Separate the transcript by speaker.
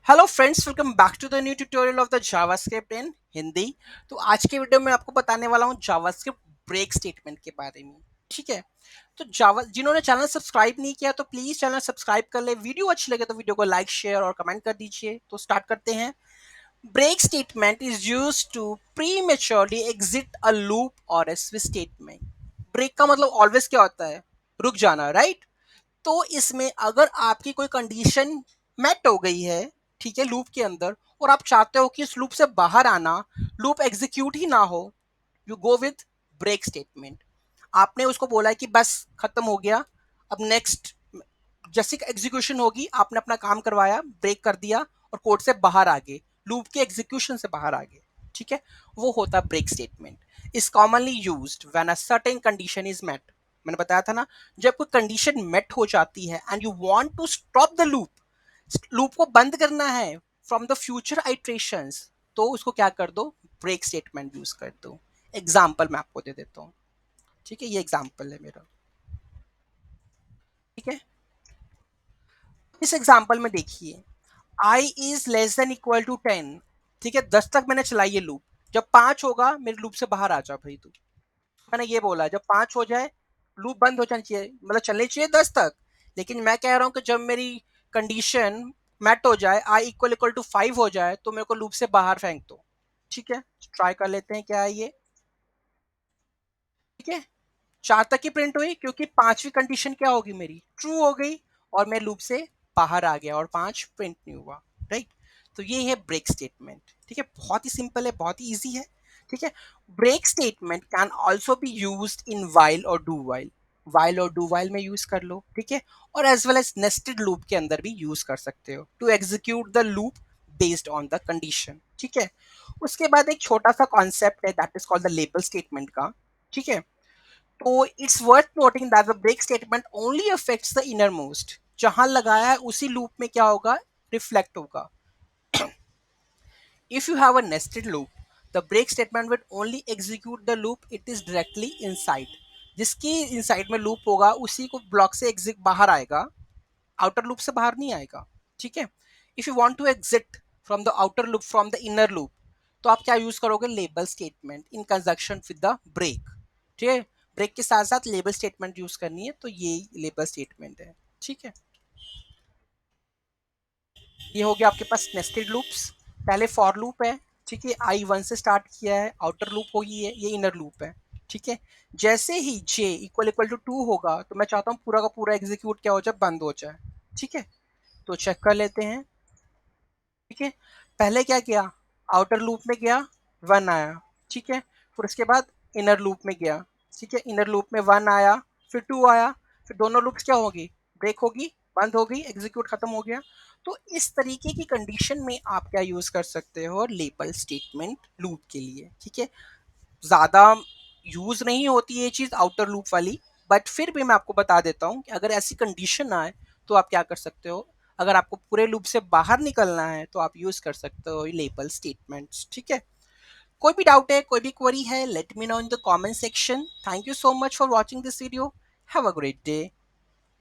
Speaker 1: Hello friends, welcome back to the new tutorial of the JavaScript in Hindi. तो आज के video में आपको बताने वाला हूँ जावास्क्रिप्ट ब्रेक स्टेटमेंट के बारे में। ठीक है, तो जावा जिन्होंने चैनल सब्सक्राइब नहीं किया तो प्लीज चैनल सब्सक्राइब कर ले। वीडियो अच्छी लगे तो वीडियो को लाइक शेयर और कमेंट कर दीजिए। तो स्टार्ट करते हैं। Break statement is used to prematurely exit a loop और ए स्विच स्टेटमेंट। ब्रेक का मतलब ऑलवेज क्या होता है? रुक जाना, राइट? तो इसमें अगर आपकी कोई कंडीशन मेट हो गई है, ठीक है, लूप के अंदर, और आप चाहते हो कि इस लूप से बाहर आना, लूप एग्जीक्यूट ही ना हो, you go with break statement. आपने उसको बोला है कि बस खत्म हो गया, अब नेक्स्ट जैसी एग्जीक्यूशन होगी, आपने अपना काम करवाया, ब्रेक कर दिया और कोड से बाहर आ गए, लूप के एग्जीक्यूशन से बाहर आ गए। ठीक है, वो होता है break statement. Is commonly used when a certain condition is met. मैंने बताया था ना, जब कोई कंडीशन मेट हो जाती है and you want to stop the loop, loop को बंद करना है फ्रॉम द फ्यूचर आइट्रेशंस, तो उसको क्या कर दो? ब्रेक स्टेटमेंट यूज कर दो। एग्जाम्पल मैं आपको दे देता हूँ। ठीक है, ये एग्जाम्पल है मेरा। ठीक है, इस एग्जाम्पल में देखिए, I is less than equal to 10। ठीक है, 10 तक मैंने चलाई ये लूप। जब 5 होगा मेरे लूप से बाहर आ जा भाई तू। मैंने ये बोला जब 5 हो जाए लूप बंद हो जानी चाहिए, मतलब चलनी चाहिए 10 तक। लेकिन मैं कह रहा हूँ कि जब मेरी कंडीशन मैट हो जाए, आई इक्वल इक्वल टू 5 हो जाए, तो मेरे को लूप से बाहर फेंक दो। ठीक है, ट्राई कर लेते हैं क्या है ये। ठीक है, 4 तक की प्रिंट हुई क्योंकि पांचवी कंडीशन क्या होगी मेरी? ट्रू हो गई, और मैं लूप से बाहर आ गया और 5 प्रिंट नहीं हुआ। राइट, तो ये है ब्रेक स्टेटमेंट। ठीक है, बहुत ही सिंपल है, बहुत ही इजी है। ठीक है, break statement can also be use in while और डू वाइल। वाइल और डू वाइल में यूज कर लो। ठीक है, और as well as nested loop के अंदर भी यूज कर सकते हो to execute the loop based on the condition. ठीक है, उसके बाद एक छोटा सा कॉन्सेप्ट है that is called the label statement का। ठीक है, तो it's worth noting that the break statement only affects the innermost. जहां लगाया है उसी लूप में क्या होगा? रिफ्लेक्ट होगा। If you have a nested loop, the break statement will only execute the loop it is directly inside. जिसकी inside में लूप होगा उसी को ब्लॉक से एग्जिट बाहर आएगा, आउटर लूप से बाहर नहीं आएगा। ठीक है, if you want to exit from the outer loop from the inner loop, तो आप क्या यूज करोगे? Label statement in conjunction with the break. ठीक है, ब्रेक के साथ साथ लेबल स्टेटमेंट यूज करनी है, तो ये लेबल स्टेटमेंट है। ठीक है, ये हो गया आपके पास नेस्टेड लूप्स। पहले फॉर लूप है। ठीक है, आई वन से स्टार्ट किया है, आउटर लूप होगी ये इनर लूप है। ठीक है, जैसे ही जे इक्वल इक्वल टू 2 होगा, तो मैं चाहता हूँ पूरा का पूरा एग्जीक्यूट क्या हो जाए? बंद हो जाए। ठीक है, तो चेक कर लेते हैं। ठीक है, पहले क्या किया? आउटर लूप में गया, 1 आया। ठीक है, फिर उसके बाद इनर लूप में गया। ठीक है, इनर लूप में 1 आया, फिर 2 आया, फिर दोनों लूप्स क्या होगी? ब्रेक होगी, बंद हो गई, एग्जीक्यूट खत्म हो गया। तो इस तरीके की कंडीशन में आप क्या यूज कर सकते हो? लेबल स्टेटमेंट लूप के लिए। ठीक है, ज़्यादा यूज नहीं होती ये चीज़ आउटर लूप वाली, बट फिर भी मैं आपको बता देता हूँ कि अगर ऐसी कंडीशन आए तो आप क्या कर सकते हो। अगर आपको पूरे लूप से बाहर निकलना है तो आप यूज कर सकते हो लेबल स्टेटमेंट्स। ठीक है, कोई भी डाउट है, कोई भी क्वेरी है, let me know in the comment section. Thank you so much for watching this video. Have a great day.